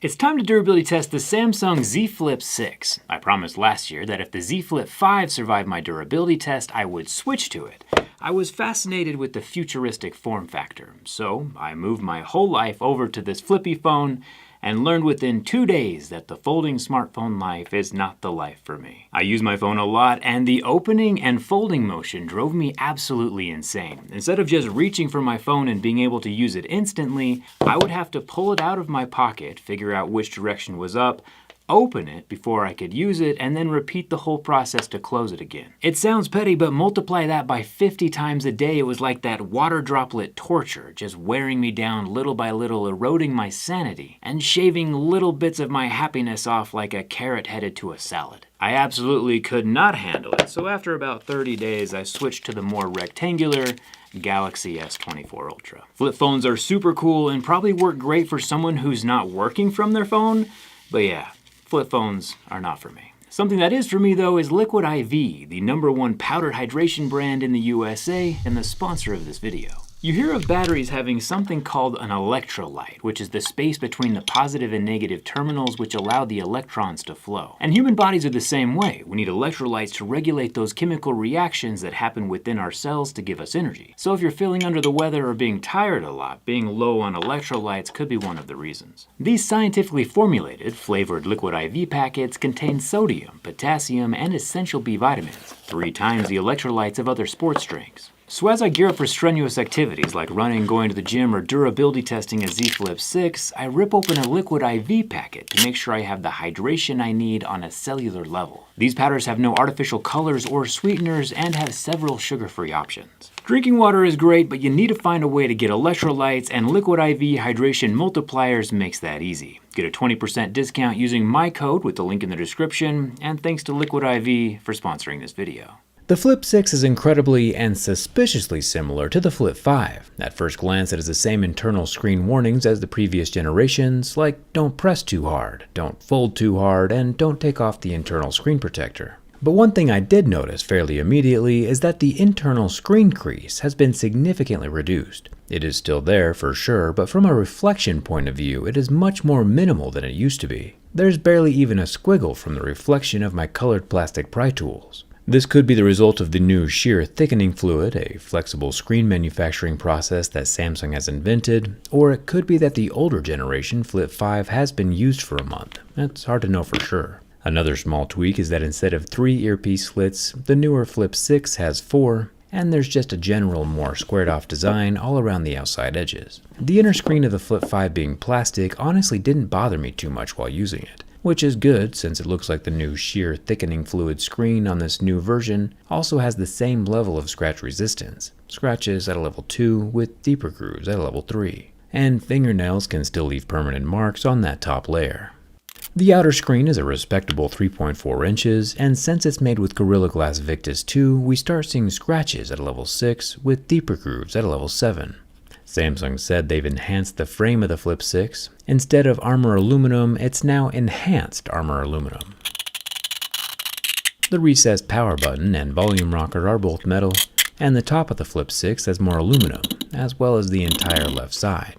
It's time to durability test the Samsung Z Flip 6. I promised last year that if the Z Flip 5 survived my durability test, I would switch to it. I was fascinated with the futuristic form factor, so I moved my whole life over to this flippy phone and learned within 2 days that the folding smartphone life is not the life for me. I use my phone a lot, and the opening and folding motion drove me absolutely insane. Instead of just reaching for my phone and being able to use it instantly, I would have to pull it out of my pocket, figure out which direction was up, open it before I could use it, and then repeat the whole process to close it again. It sounds petty, but multiply that by 50 times a day. It was like that water droplet torture, just wearing me down little by little, eroding my sanity, and shaving little bits of my happiness off like a carrot headed to a salad. I absolutely could not handle it, so after about 30 days, I switched to the more rectangular Galaxy S24 Ultra. Flip phones are super cool and probably work great for someone who's not working from their phone, but yeah, flip phones are not for me. Something that is for me though is Liquid IV, the #1 powdered hydration brand in the USA and the sponsor of this video. You hear of batteries having something called an electrolyte, which is the space between the positive and negative terminals which allow the electrons to flow. And human bodies are the same way. We need electrolytes to regulate those chemical reactions that happen within our cells to give us energy. So if you're feeling under the weather or being tired a lot, being low on electrolytes could be one of the reasons. These scientifically formulated, flavored Liquid IV packets contain sodium, potassium, and essential B vitamins, 3 times the electrolytes of other sports drinks. So as I gear up for strenuous activities like running, going to the gym, or durability testing a Z Flip 6, I rip open a Liquid IV packet to make sure I have the hydration I need on a cellular level. These powders have no artificial colors or sweeteners and have several sugar-free options. Drinking water is great, but you need to find a way to get electrolytes, and Liquid IV Hydration Multipliers makes that easy. Get a 20% discount using my code with the link in the description, and thanks to Liquid IV for sponsoring this video. The Flip 6 is incredibly and suspiciously similar to the Flip 5. At first glance, it has the same internal screen warnings as the previous generations, like don't press too hard, don't fold too hard, and don't take off the internal screen protector. But one thing I did notice fairly immediately is that the internal screen crease has been significantly reduced. It is still there for sure, but from a reflection point of view, it is much more minimal than it used to be. There's barely even a squiggle from the reflection of my colored plastic pry tools. This could be the result of the new shear thickening fluid, a flexible screen manufacturing process that Samsung has invented, or it could be that the older generation Flip 5 has been used for a month. It's hard to know for sure. Another small tweak is that instead of 3 earpiece slits, the newer Flip 6 has 4, and there's just a general more squared off design all around the outside edges. The inner screen of the Flip 5 being plastic honestly didn't bother me too much while using it, which is good since it looks like the new shear thickening fluid screen on this new version also has the same level of scratch resistance. Scratches at a level 2 with deeper grooves at a level 3. And fingernails can still leave permanent marks on that top layer. The outer screen is a respectable 3.4 inches, and since it's made with Gorilla Glass Victus 2, we start seeing scratches at a level 6 with deeper grooves at a level 7. Samsung said they've enhanced the frame of the Flip 6. Instead of armor aluminum, it's now enhanced armor aluminum. The recessed power button and volume rocker are both metal, and the top of the Flip 6 has more aluminum, as well as the entire left side.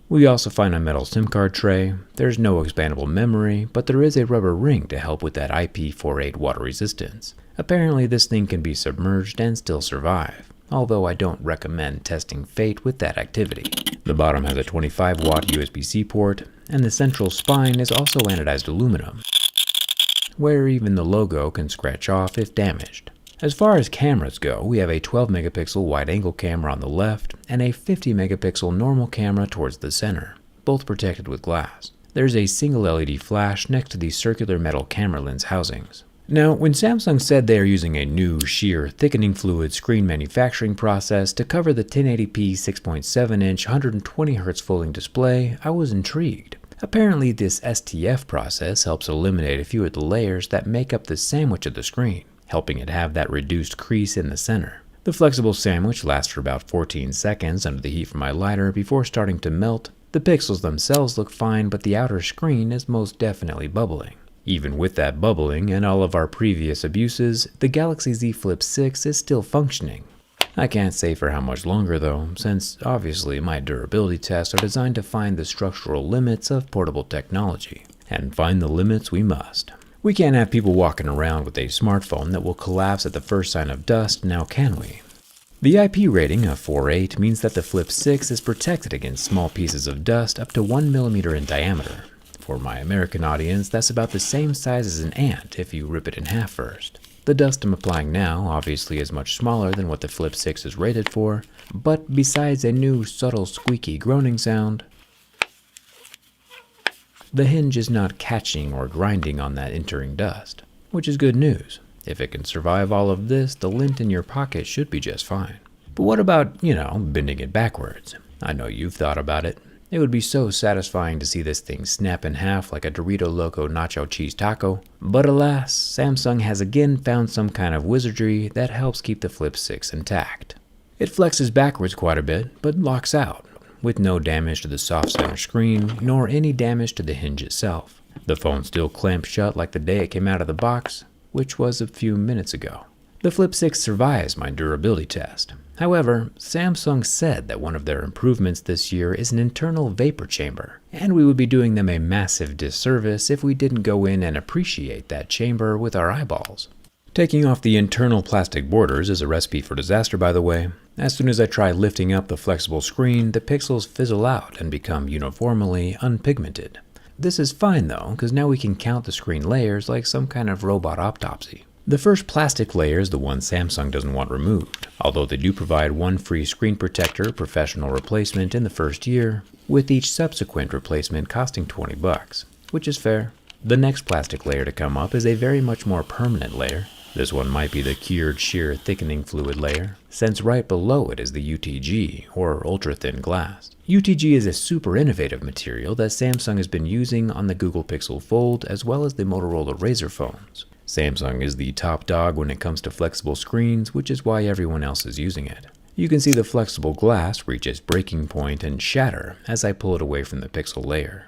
We also find a metal SIM card tray. There's no expandable memory, but there is a rubber ring to help with that IP48 water resistance. Apparently this thing can be submerged and still survive, although I don't recommend testing fate with that activity. The bottom has a 25-watt USB-C port, and the central spine is also anodized aluminum, where even the logo can scratch off if damaged. As far as cameras go, we have a 12-megapixel wide-angle camera on the left and a 50-megapixel normal camera towards the center, both protected with glass. There's a single LED flash next to the circular metal camera lens housings. Now, when Samsung said they are using a new shear thickening fluid screen manufacturing process to cover the 1080p 6.7-inch 120Hz folding display, I was intrigued. Apparently this STF process helps eliminate a few of the layers that make up the sandwich of the screen, helping it have that reduced crease in the center. The flexible sandwich lasts for about 14 seconds under the heat from my lighter before starting to melt. The pixels themselves look fine, but the outer screen is most definitely bubbling. Even with that bubbling and all of our previous abuses, the Galaxy Z Flip 6 is still functioning. I can't say for how much longer though, since obviously my durability tests are designed to find the structural limits of portable technology. And find the limits we must. We can't have people walking around with a smartphone that will collapse at the first sign of dust, now can we? The IP rating of 4.8 means that the Flip 6 is protected against small pieces of dust up to 1 millimeter in diameter. For my American audience, that's about the same size as an ant if you rip it in half first. The dust I'm applying now obviously is much smaller than what the Flip 6 is rated for, but besides a new subtle squeaky groaning sound, the hinge is not catching or grinding on that entering dust, which is good news. If it can survive all of this, the lint in your pocket should be just fine. But what about, bending it backwards? I know you've thought about it. It would be so satisfying to see this thing snap in half like a Dorito Loco nacho cheese taco. But alas, Samsung has again found some kind of wizardry that helps keep the Flip 6 intact. It flexes backwards quite a bit, but locks out, with no damage to the soft center screen, nor any damage to the hinge itself. The phone still clamps shut like the day it came out of the box, which was a few minutes ago. The Flip 6 survives my durability test. However, Samsung said that one of their improvements this year is an internal vapor chamber, and we would be doing them a massive disservice if we didn't go in and appreciate that chamber with our eyeballs. Taking off the internal plastic borders is a recipe for disaster, by the way. As soon as I try lifting up the flexible screen, the pixels fizzle out and become uniformly unpigmented. This is fine though, because now we can count the screen layers like some kind of robot autopsy. The first plastic layer is the one Samsung doesn't want removed, although they do provide one free screen protector professional replacement in the first year, with each subsequent replacement costing $20, which is fair. The next plastic layer to come up is a very much more permanent layer. This one might be the cured shear thickening fluid layer, since right below it is the UTG, or ultra-thin glass. UTG is a super innovative material that Samsung has been using on the Google Pixel Fold as well as the Motorola Razr phones. Samsung is the top dog when it comes to flexible screens, which is why everyone else is using it. You can see the flexible glass reach its breaking point and shatter as I pull it away from the pixel layer.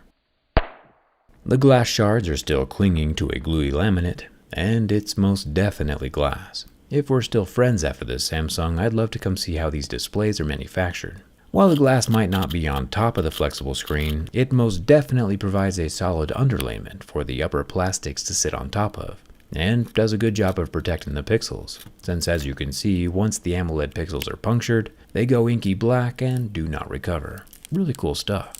The glass shards are still clinging to a gluey laminate, and it's most definitely glass. If we're still friends after this, Samsung, I'd love to come see how these displays are manufactured. While the glass might not be on top of the flexible screen, it most definitely provides a solid underlayment for the upper plastics to sit on top of, and does a good job of protecting the pixels, since as you can see, once the AMOLED pixels are punctured, they go inky black and do not recover. Really cool stuff.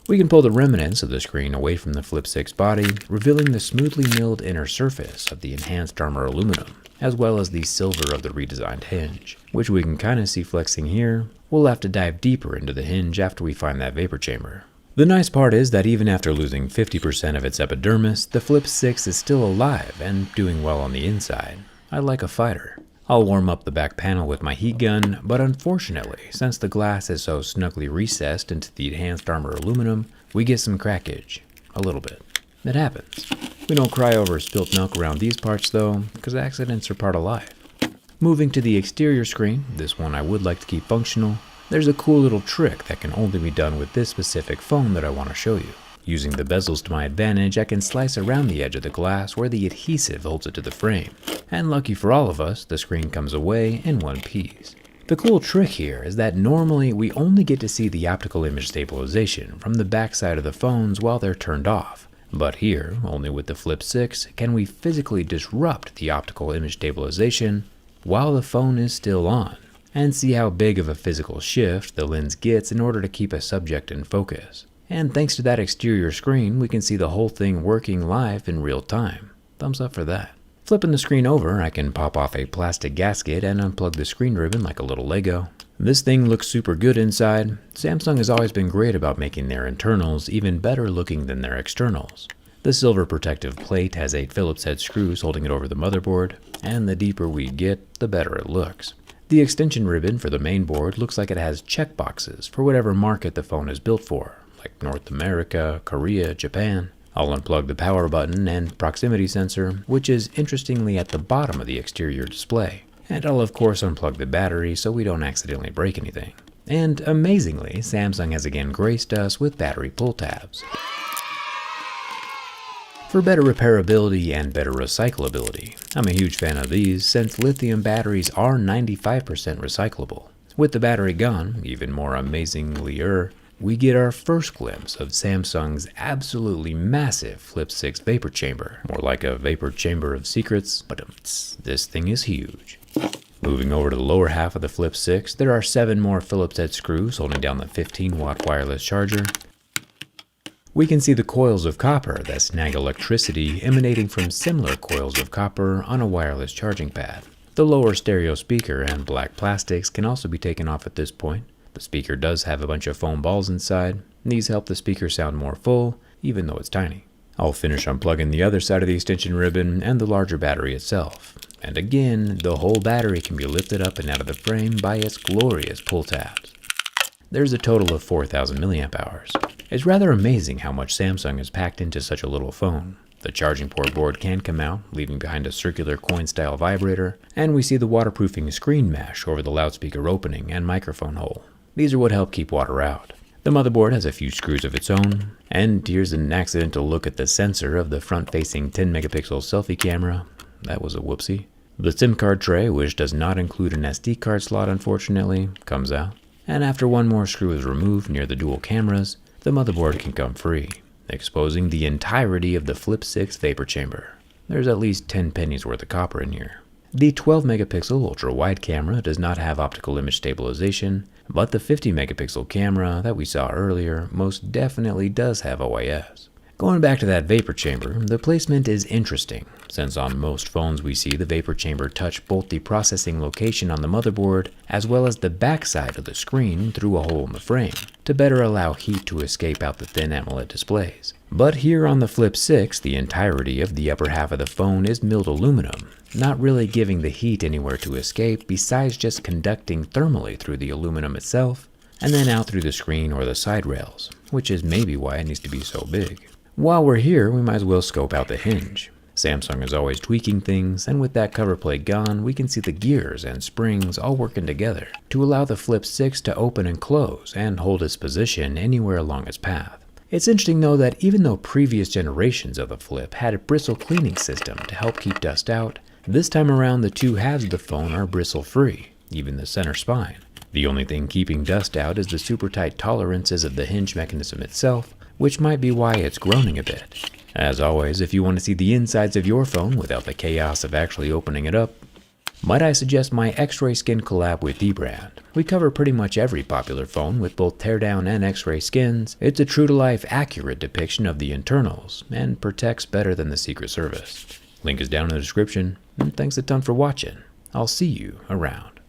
We can pull the remnants of the screen away from the Flip 6 body, revealing the smoothly milled inner surface of the enhanced armor aluminum, as well as the silver of the redesigned hinge, which we can kind of see flexing here. We'll have to dive deeper into the hinge after we find that vapor chamber. The nice part is that even after losing 50% of its epidermis, the Flip 6 is still alive and doing well on the inside. I like a fighter. I'll warm up the back panel with my heat gun, but unfortunately, since the glass is so snugly recessed into the enhanced armor aluminum, we get some crackage. A little bit. It happens. We don't cry over spilt milk around these parts though, because accidents are part of life. Moving to the exterior screen, this one I would like to keep functional, there's a cool little trick that can only be done with this specific phone that I want to show you. Using the bezels to my advantage, I can slice around the edge of the glass where the adhesive holds it to the frame. And lucky for all of us, the screen comes away in one piece. The cool trick here is that normally we only get to see the optical image stabilization from the backside of the phones while they're turned off. But here, only with the Flip 6, can we physically disrupt the optical image stabilization while the phone is still on, and see how big of a physical shift the lens gets in order to keep a subject in focus. And thanks to that exterior screen, we can see the whole thing working live in real time. Thumbs up for that. Flipping the screen over, I can pop off a plastic gasket and unplug the screen ribbon like a little Lego. This thing looks super good inside. Samsung has always been great about making their internals even better looking than their externals. The silver protective plate has 8 Phillips head screws holding it over the motherboard, and the deeper we get, the better it looks. The extension ribbon for the main board looks like it has checkboxes for whatever market the phone is built for, like North America, Korea, Japan. I'll unplug the power button and proximity sensor, which is interestingly at the bottom of the exterior display. And I'll of course unplug the battery so we don't accidentally break anything. And amazingly, Samsung has again graced us with battery pull tabs. For better repairability and better recyclability, I'm a huge fan of these since lithium batteries are 95% recyclable. With the battery gone, even more amazingly, we get our first glimpse of Samsung's absolutely massive Flip 6 vapor chamber. More like a vapor chamber of secrets, but this thing is huge. Moving over to the lower half of the Flip 6, there are 7 more Phillips head screws holding down the 15-watt wireless charger. We can see the coils of copper that snag electricity emanating from similar coils of copper on a wireless charging pad. The lower stereo speaker and black plastics can also be taken off at this point. The speaker does have a bunch of foam balls inside. These help the speaker sound more full, even though it's tiny. I'll finish unplugging the other side of the extension ribbon and the larger battery itself. And again, the whole battery can be lifted up and out of the frame by its glorious pull tabs. There's a total of 4,000 milliamp hours. It's rather amazing how much Samsung has packed into such a little phone. The charging port board can come out, leaving behind a circular coin-style vibrator, and we see the waterproofing screen mesh over the loudspeaker opening and microphone hole. These are what help keep water out. The motherboard has a few screws of its own, and here's an accidental look at the sensor of the front-facing 10-megapixel selfie camera. That was a whoopsie. The SIM card tray, which does not include an SD card slot unfortunately, comes out. And after one more screw is removed near the dual cameras, the motherboard can come free, exposing the entirety of the Flip 6 vapor chamber. There's at least 10 pennies worth of copper in here. The 12-megapixel ultra-wide camera does not have optical image stabilization, but the 50-megapixel camera that we saw earlier most definitely does have OIS. Going back to that vapor chamber, the placement is interesting, since on most phones we see the vapor chamber touch both the processing location on the motherboard as well as the backside of the screen through a hole in the frame, to better allow heat to escape out the thin AMOLED displays. But here on the Flip 6, the entirety of the upper half of the phone is milled aluminum, not really giving the heat anywhere to escape besides just conducting thermally through the aluminum itself, and then out through the screen or the side rails, which is maybe why it needs to be so big. While we're here, we might as well scope out the hinge. Samsung is always tweaking things, and with that cover plate gone, we can see the gears and springs all working together to allow the Flip 6 to open and close and hold its position anywhere along its path. It's interesting though that even though previous generations of the Flip had a bristle cleaning system to help keep dust out, this time around the two halves of the phone are bristle free, even the center spine. The only thing keeping dust out is the super tight tolerances of the hinge mechanism itself, which might be why it's groaning a bit. As always, if you want to see the insides of your phone without the chaos of actually opening it up, might I suggest my X-Ray Skin collab with dbrand. We cover pretty much every popular phone with both teardown and X-ray skins. It's a true-to-life accurate depiction of the internals, and protects better than the Secret Service. Link is down in the description, and thanks a ton for watching. I'll see you around.